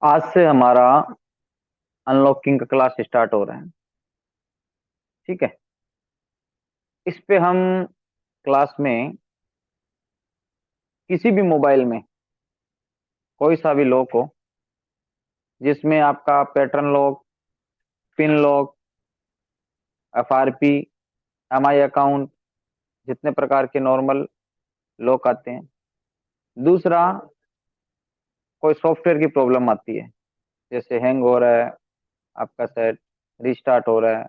आज से हमारा अनलॉकिंग का क्लास स्टार्ट हो रहा है। ठीक है। इस पे हम क्लास में किसी भी मोबाइल में कोई सा भी लॉक हो, जिसमें आपका pattern lock, pin lock, FRP, MI account, जितने प्रकार के नॉर्मल लॉक आते हैं। दूसरा, कोई सॉफ्टवेयर की प्रॉब्लम आती है, जैसे हैंग हो रहा है, आपका सेट रिस्टार्ट हो रहा है,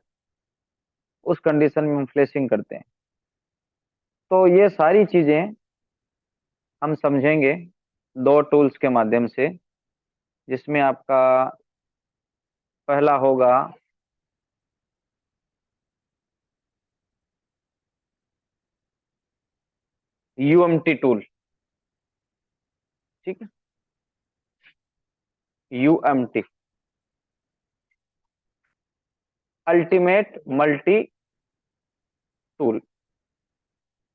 उस कंडीशन में हम फ्लैशिंग करते हैं। तो ये सारी चीजें हम समझेंगे दो टूल्स के माध्यम से, जिसमें आपका पहला होगा यूएमटी टूल। ठीक है। UMT, ultimate multi tool.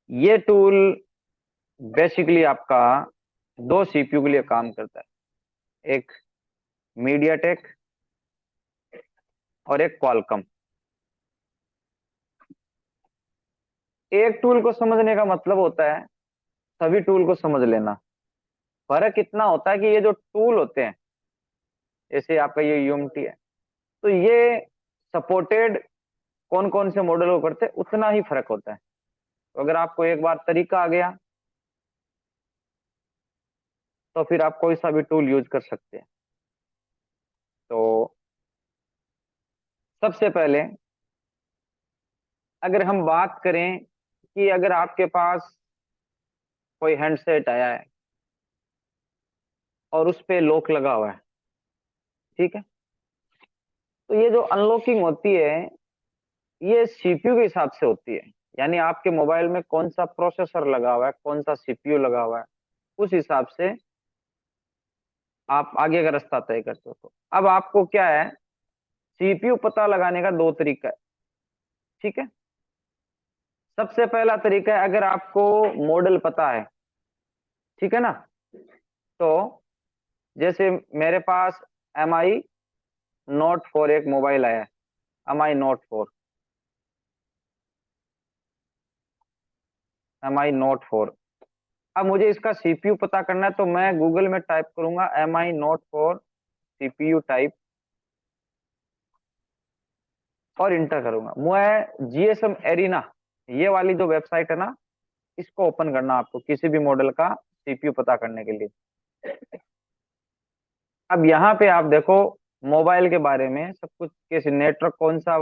ये टूल बेसिकली आपका दो सीपीयू के लिए काम करता है, एक मीडियाटेक और एक क्वालकॉम। एक टूल को समझने का मतलब होता है सभी टूल को समझ लेना। फर्क इतना होता है कि ये जो टूल होते हैं, जैसे आपका ये यूएमटी है, तो ये सपोर्टेड कौन कौन से मॉडल को करते हैं, उतना ही फर्क होता है। तो अगर आपको एक बार तरीका आ गया तो फिर आप कोई सा भी टूल यूज कर सकते हैं। तो सबसे पहले अगर हम बात करें कि अगर आपके पास कोई हैंडसेट आया है और उस पे लॉक लगा हुआ है, ठीक है, तो ये जो अनलॉकिंग होती है ये सीपीयू के हिसाब से होती है। यानी आपके मोबाइल में कौन सा प्रोसेसर लगा हुआ है, कौन सा सीपीयू लगा हुआ है, उस हिसाब से आप आगे का रास्ता तय करते हो। तो अब आपको क्या है, सीपीयू पता लगाने का दो तरीका है। ठीक है। सबसे पहला तरीका है, अगर आपको मॉडल पता है, ठीक है ना, तो जैसे मेरे पास MI Note 4 एक मोबाइल आया है, MI Note 4, MI Note 4। अब मुझे इसका सीपीयू पता करना है, तो मैं गूगल में टाइप करूंगा MI Note 4 सीपीयू टाइप और इंटर करूंगा। मैं जीएसएम एरिना, ये वाली जो वेबसाइट है ना, इसको ओपन करना आपको किसी भी मॉडल का सीपीयू पता करने के लिए। अब यहाँ पे आप देखो मोबाइल के बारे में सब कुछ, कैसे नेटवर्क कौन सा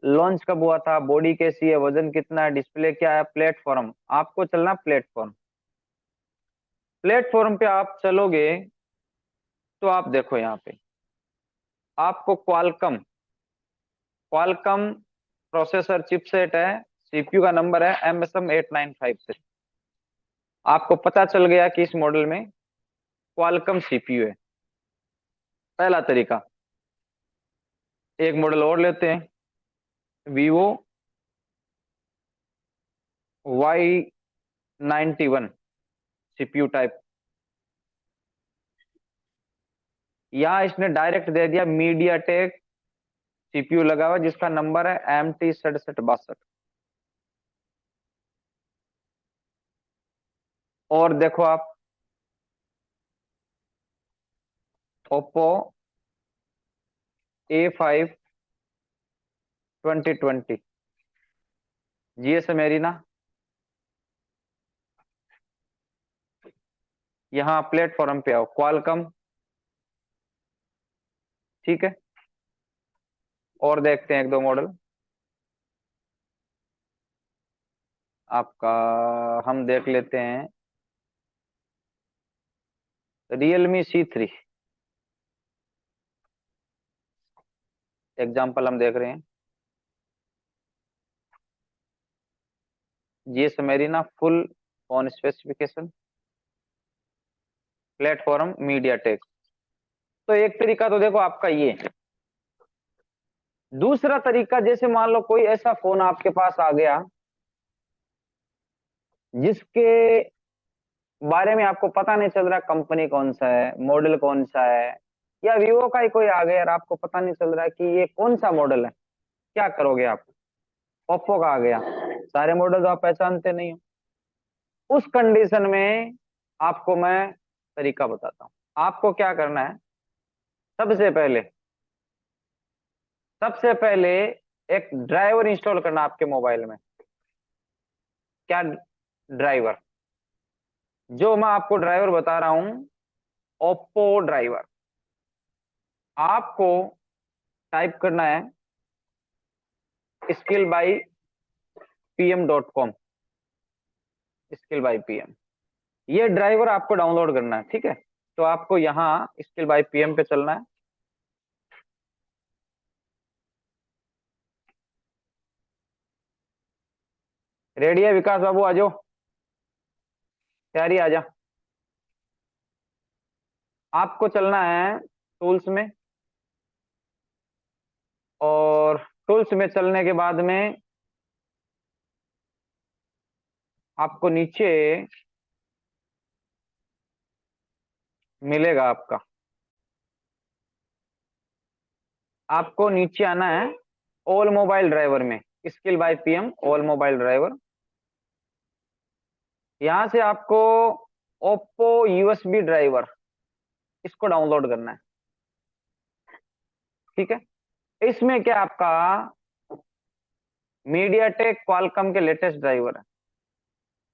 लॉन्च कब हुआ था, बॉडी कैसी है, वजन कितना है, डिस्प्ले क्या है, प्लेटफॉर्म, आपको चलना प्लेटफॉर्म। प्लेटफॉर्म पे आप चलोगे तो आप देखो यहाँ पे आपको क्वालकम क्वालकम प्रोसेसर चिपसेट है, सीपीयू का नंबर है MSM8953। आपको पता चल गया कि इस मॉडल में क्वालकम सीपीयू है। पहला तरीका। एक मॉडल और लेते हैं, वीवो Y91 सीपीयू टाइप। यहाँ इसने डायरेक्ट दे दिया मीडिया टेक सीपीयू लगा हुआ, जिसका नंबर है MT6762। और देखो आप ओप्पो A5 2020 जीएसएम एरिना। यहाँ प्लेटफॉर्म पे आओ, क्वालकम। ठीक है। और देखते हैं एक दो मॉडल आपका। हम देख लेते हैं Realme C3, एग्जाम्पल हम देख रहे हैं। GSM arena full on specification, platform media take. तो एक तरीका तो देखो आपका ये है। दूसरा तरीका, जैसे मान लो कोई ऐसा फोन आपके पास आ गया जिसके बारे में आपको पता नहीं चल रहा कंपनी कौन सा है, मॉडल कौन सा है, या वीवो का ही कोई आ गया और आपको पता नहीं चल रहा है कि ये कौन सा मॉडल है, क्या करोगे आप? ओप्पो का आ गया, सारे मॉडल तो आप पहचानते नहीं हो। उस कंडीशन में आपको मैं तरीका बताता हूँ। आपको क्या करना है, सबसे पहले सबसे पहले एक ड्राइवर इंस्टॉल करना आपके मोबाइल में। क्या ड्राइवर? जो मैं आपको ड्राइवर बता रहा हूं, ओप्पो ड्राइवर। आपको टाइप करना है skillbypm.com, skillbypm। ये ड्राइवर आपको डाउनलोड करना है, ठीक है? तो आपको यहाँ skillbypm पे चलना है। रेडी है विकास बाबू? आ जाओ, तैयारी, आ जा। आपको चलना है टूल्स में, और टूल्स में चलने के बाद में आपको नीचे मिलेगा आपका, आपको नीचे आना है ऑल मोबाइल ड्राइवर में, skill by PM all mobile driver. यहां से आपको ओप्पो यूएसबी ड्राइवर, इसको डाउनलोड करना है, ठीक है? इसमें क्या आपका मीडियाटेक क्वालकॉम के लेटेस्ट ड्राइवर है।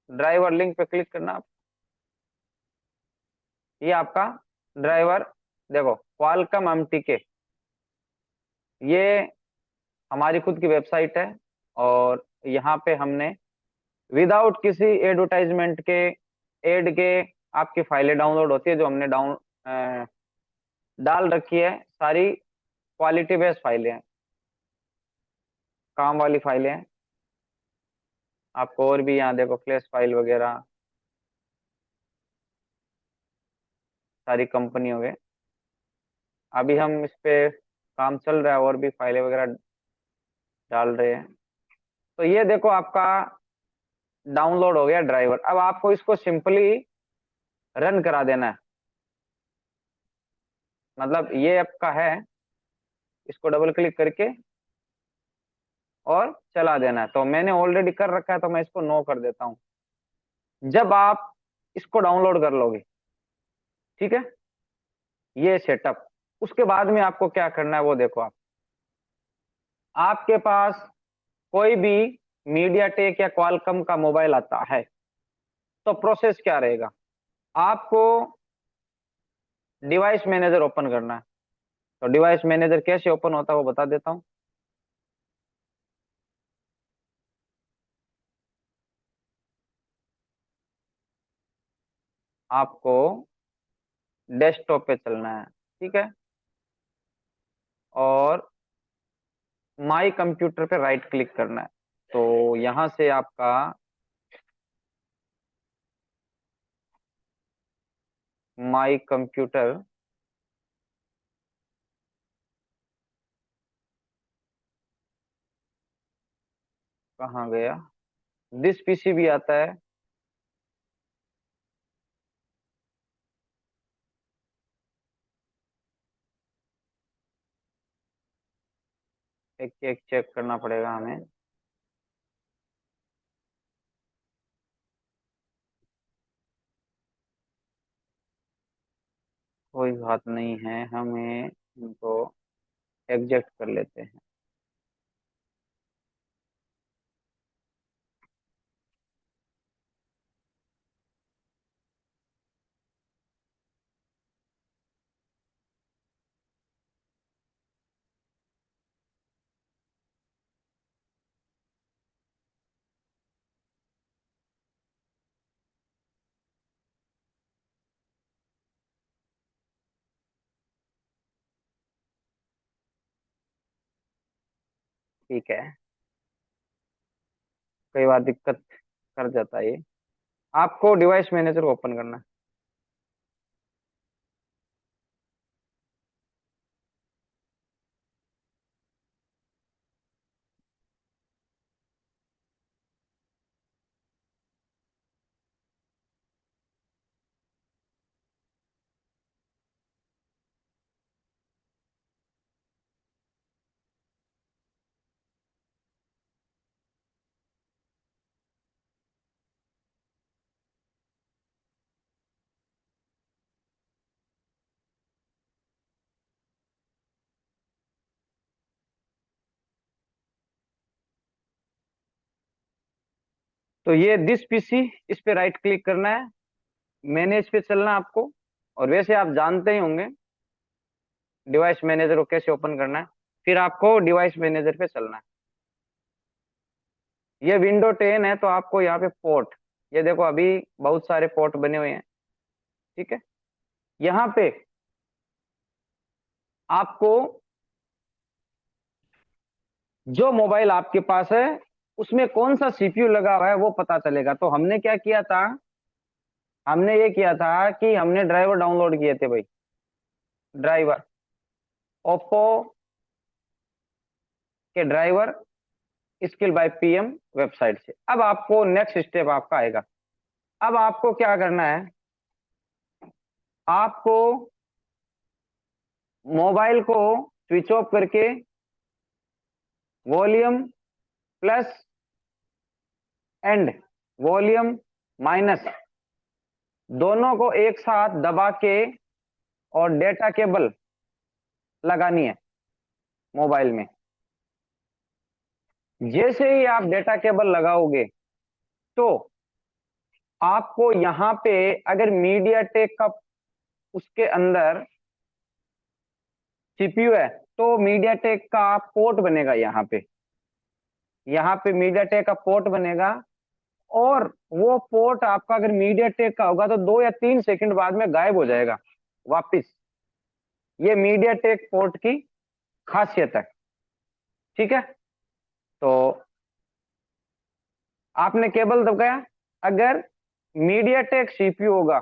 ड्राइवर लिंक पे क्लिक करना आप, ये आपका ड्राइवर देखो, क्वालकॉम एमटीके, ये हमारी खुद की वेबसाइट है। और यहाँ पे हमने विदाउट किसी एडवर्टाइजमेंट के, एड के, आपकी फाइलें डाउनलोड होती है, जो हमने डाल रखी है, सारी क्वालिटी बेस्ड फाइलें हैं, काम वाली फाइलें हैं। आपको और भी यहाँ देखो फ्लैश फाइल वगैरह, सारी कंपनी हो गए। अभी हम इस पे काम चल रहा है, और भी फाइलें वगैरह डाल रहे हैं। तो ये देखो आपका डाउनलोड हो गया ड्राइवर। अब आपको इसको सिंपली रन करा देना है, मतलब ये आपका है, इसको डबल क्लिक करके और चला देना है। तो मैंने ऑलरेडी कर रखा है, तो मैं इसको नो कर देता हूँ। जब आप इसको डाउनलोड कर लोगे, ठीक है, ये सेटअप, उसके बाद में आपको क्या करना है वो देखो। आपके पास कोई भी मीडियाटेक या क्वालकॉम का मोबाइल आता है, तो प्रोसेस क्या रहेगा? आपको डिवाइस मैनेजर ओपन करना है। तो डिवाइस मैनेजर कैसे ओपन होता है वो बता देता हूँ। आपको डेस्कटॉप पे चलना है, ठीक है, और माई कंप्यूटर पे राइट क्लिक करना है। तो यहां से आपका माई कंप्यूटर, कहाँ गया, दिस पीसी भी आता है। एक एक चेक करना पड़ेगा हमें। कोई बात नहीं है, हमें इनको एग्जेक्ट कर लेते हैं। ठीक है, कई बार दिक्कत कर जाता है ये। आपको डिवाइस मैनेजर को ओपन करना है। तो ये दिस पीसी, इस पे राइट क्लिक करना है, मैनेज पे चलना है आपको। और वैसे आप जानते ही होंगे डिवाइस मैनेजर को कैसे ओपन करना है। फिर आपको डिवाइस मैनेजर पे चलना है। ये विंडो 10 है, तो आपको यहाँ पे पोर्ट, ये देखो अभी बहुत सारे पोर्ट बने हुए हैं, ठीक है। यहाँ पे आपको जो मोबाइल आपके पास है उसमें कौन सा सीपीयू लगा हुआ है वो पता चलेगा। तो हमने क्या किया था, हमने ये किया था कि हमने ड्राइवर डाउनलोड किए थे भाई, ड्राइवर, ओप्पो के driver, skill by PM website से। अब आपको नेक्स्ट स्टेप आपका आएगा। अब आपको क्या करना है, आपको मोबाइल को स्विच ऑफ करके volume plus and volume minus दोनों को एक साथ दबा के और डेटा केबल लगानी है मोबाइल में। जैसे ही आप डेटा केबल लगाओगे तो आपको यहां पे अगर मीडिया टेक का उसके अंदर सीपीयू है तो मीडिया टेक का पोर्ट बनेगा यहाँ पे मीडिया टेक का पोर्ट बनेगा। और वो पोर्ट आपका अगर मीडिया टेक का होगा तो 2 या 3 सेकंड बाद में गायब हो जाएगा वापिस। ये मीडिया टेक पोर्ट की खासियत है, ठीक है। तो आपने केबल दबाया, अगर मीडिया टेक सीपीयू होगा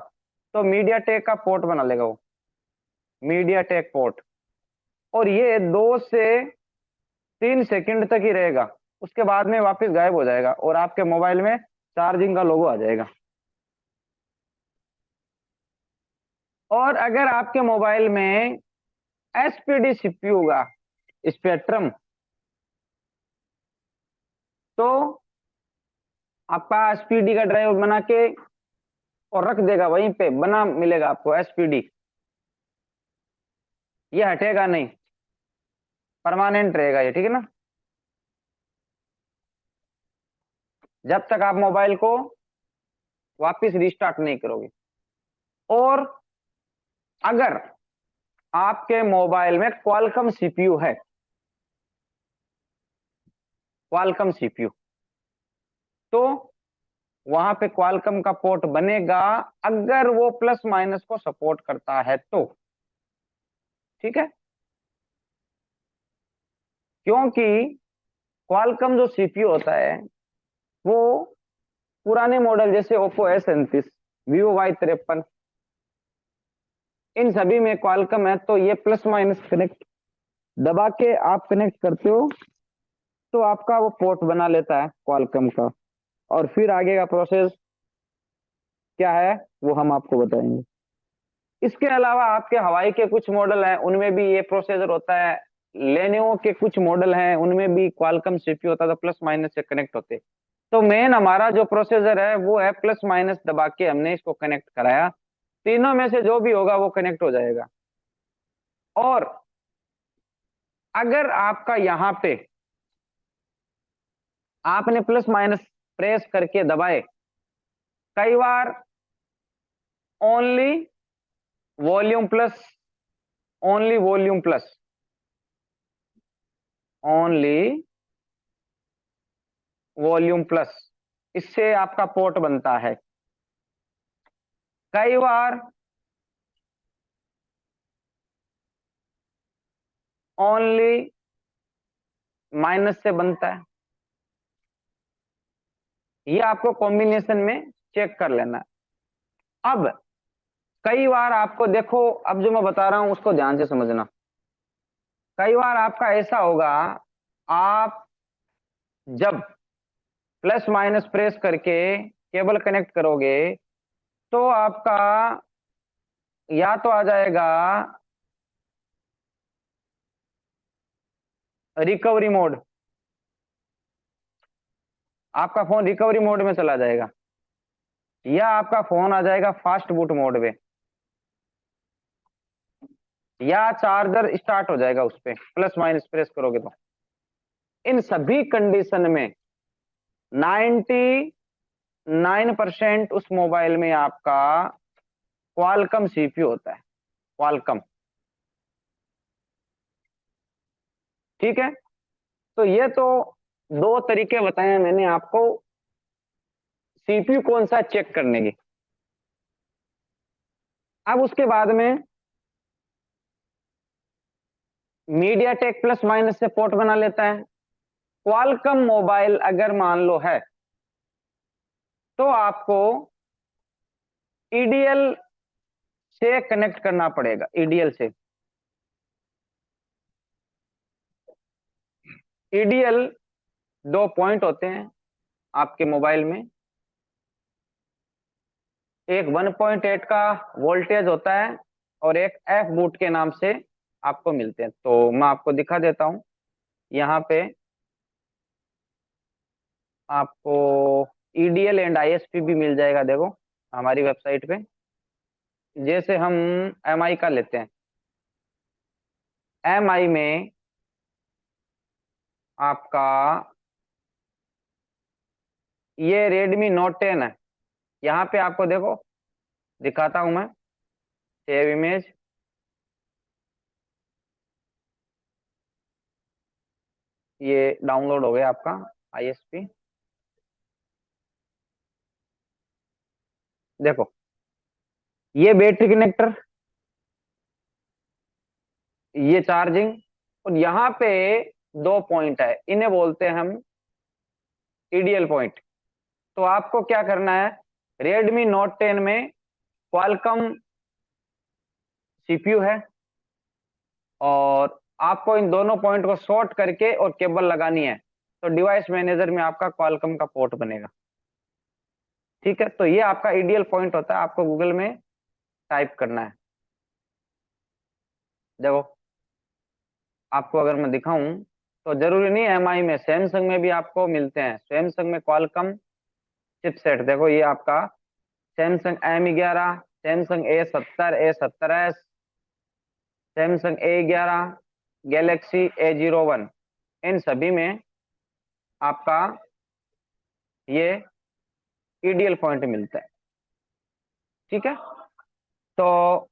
तो मीडिया टेक का पोर्ट बना लेगा वो, मीडिया टेक पोर्ट। और ये 2 से 3 सेकंड तक ही रहेगा, उसके बाद में वापस गायब हो जाएगा और आपके मोबाइल में चार्जिंग का लोगो आ जाएगा। और अगर आपके मोबाइल में एसपीडी सीपीयू होगा, स्पेक्ट्रम, तो आपका एसपीडी का ड्राइव बना के और रख देगा, वहीं पे बना मिलेगा आपको एसपीडी। ये हटेगा नहीं, परमानेंट रहेगा ये, ठीक है ना। जब तक आप मोबाइल को वापस रिस्टार्ट नहीं करोगे। और अगर आपके मोबाइल में क्वालकॉम सीपीयू है, क्वालकॉम सीपीयू, तो वहां पे क्वालकॉम का पोर्ट बनेगा अगर वो प्लस माइनस को सपोर्ट करता है तो, ठीक है। क्योंकि क्वालकॉम जो सीपीयू होता है वो पुराने मॉडल जैसे ओप्पो S39, वीवो Y53, इन सभी में क्वालकॉम है। तो ये प्लस माइनस कनेक्ट दबा के आप कनेक्ट करते हो तो आपका वो पोर्ट बना लेता है क्वालकॉम का। और फिर आगे का प्रोसेस क्या है वो हम आपको बताएंगे। इसके अलावा आपके हवाई के कुछ मॉडल हैं उनमें भी ये प्रोसेसर होता है, लेनोवो के कुछ मॉडल हैं उनमें भी क्वालकॉम सीपीयू होता है, तो प्लस माइनस से कनेक्ट होते। तो मेन हमारा जो प्रोसेसर है वो है प्लस माइनस दबा के हमने इसको कनेक्ट कराया, तीनों में से जो भी होगा वो कनेक्ट हो जाएगा। और अगर आपका यहाँ पे आपने प्लस माइनस प्रेस करके दबाए, कई बार only volume plus, only volume plus, only volume plus, इससे आपका पोर्ट बनता है। कई बार ओनली माइनस से बनता है। ये आपको कॉम्बिनेशन में चेक कर लेना। अब कई बार आपको देखो, अब जो मैं बता रहा हूं उसको ध्यान से समझना। कई बार आपका ऐसा होगा, आप जब प्लस माइनस प्रेस करके केबल कनेक्ट करोगे तो आपका या तो आ जाएगा रिकवरी मोड, आपका फोन रिकवरी मोड में चला जाएगा, या आपका फोन आ जाएगा फास्ट बूट मोड में, या चार्जर स्टार्ट हो जाएगा उस पे प्लस माइनस प्रेस करोगे तो। इन सभी कंडीशन में 90 9% उस मोबाइल में आपका क्वालकम सीपीयू होता है, क्वालकम। ठीक है, तो ये तो दो तरीके बताए हैं मैंने आपको सीपीयू कौन सा चेक करने की। अब उसके बाद में मीडिया टेक प्लस माइनस से पोर्ट बना लेता है। क्वालकम मोबाइल अगर मान लो है तो आपको ईडीएल से कनेक्ट करना पड़ेगा, ईडीएल से। ईडीएल दो पॉइंट होते हैं आपके मोबाइल में, एक 1.8 का वोल्टेज होता है और एक एफ बूट के नाम से आपको मिलते हैं। तो मैं आपको दिखा देता हूं, यहाँ पे आपको ईडीएल एंड आईएसपी भी मिल जाएगा, देखो हमारी वेबसाइट पे। जैसे हम एमआई का लेते हैं, एमआई में आपका ये Redmi Note 10 है। यहाँ पे आपको देखो दिखाता हूं मैं, सेव इमेज। ये डाउनलोड हो गया आपका आईएसपी, देखो ये बैटरी कनेक्टर, ये चार्जिंग, और यहाँ पे दो पॉइंट है, इन्हें बोलते हैं हम ईडीएल पॉइंट। तो आपको क्या करना है, Redmi Note 10 में क्वालकॉम सीपीयू है और आपको इन दोनों पॉइंट को शॉर्ट करके और केबल लगानी है, तो डिवाइस मैनेजर में आपका क्वालकॉम का पोर्ट बनेगा। ठीक है, तो ये आपका ईडीएल पॉइंट होता है, आपको गूगल में टाइप करना है। देखो आपको अगर मैं दिखाऊं तो जरूरी नहीं एमआई में, सैमसंग में भी आपको मिलते हैं। सैमसंग में क्वालकॉम चिपसेट, देखो ये आपका Samsung M11, Samsung A70, A70s, Samsung A11, Galaxy A01, इन सभी में आपका ये ईडीएल पॉइंट मिलता है। ठीक है, तो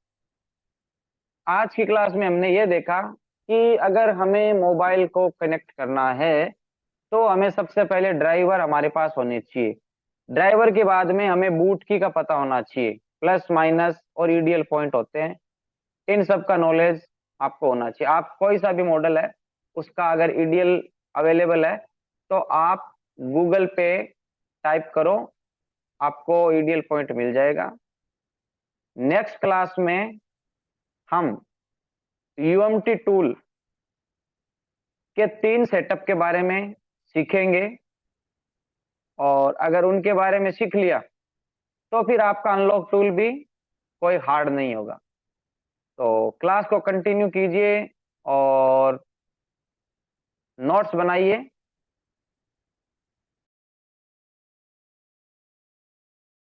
आज की क्लास में हमने ये देखा कि अगर हमें मोबाइल को कनेक्ट करना है तो हमें सबसे पहले ड्राइवर हमारे पास होनी चाहिए। ड्राइवर के बाद में हमें बूट की का पता होना चाहिए, प्लस माइनस और ईडीएल पॉइंट होते हैं, इन सब का नॉलेज आपको होना चाहिए। आप कोई सा भी मॉडल है उसका अगर ईडीएल अवेलेबल है तो आप गूगल पे टाइप करो, आपको ईडीएल पॉइंट मिल जाएगा। नेक्स्ट क्लास में हम यूएमटी टूल के 3 सेटअप के बारे में सीखेंगे, और अगर उनके बारे में सीख लिया तो फिर आपका अनलॉक टूल भी कोई हार्ड नहीं होगा। तो क्लास को कंटिन्यू कीजिए और नोट्स बनाइए।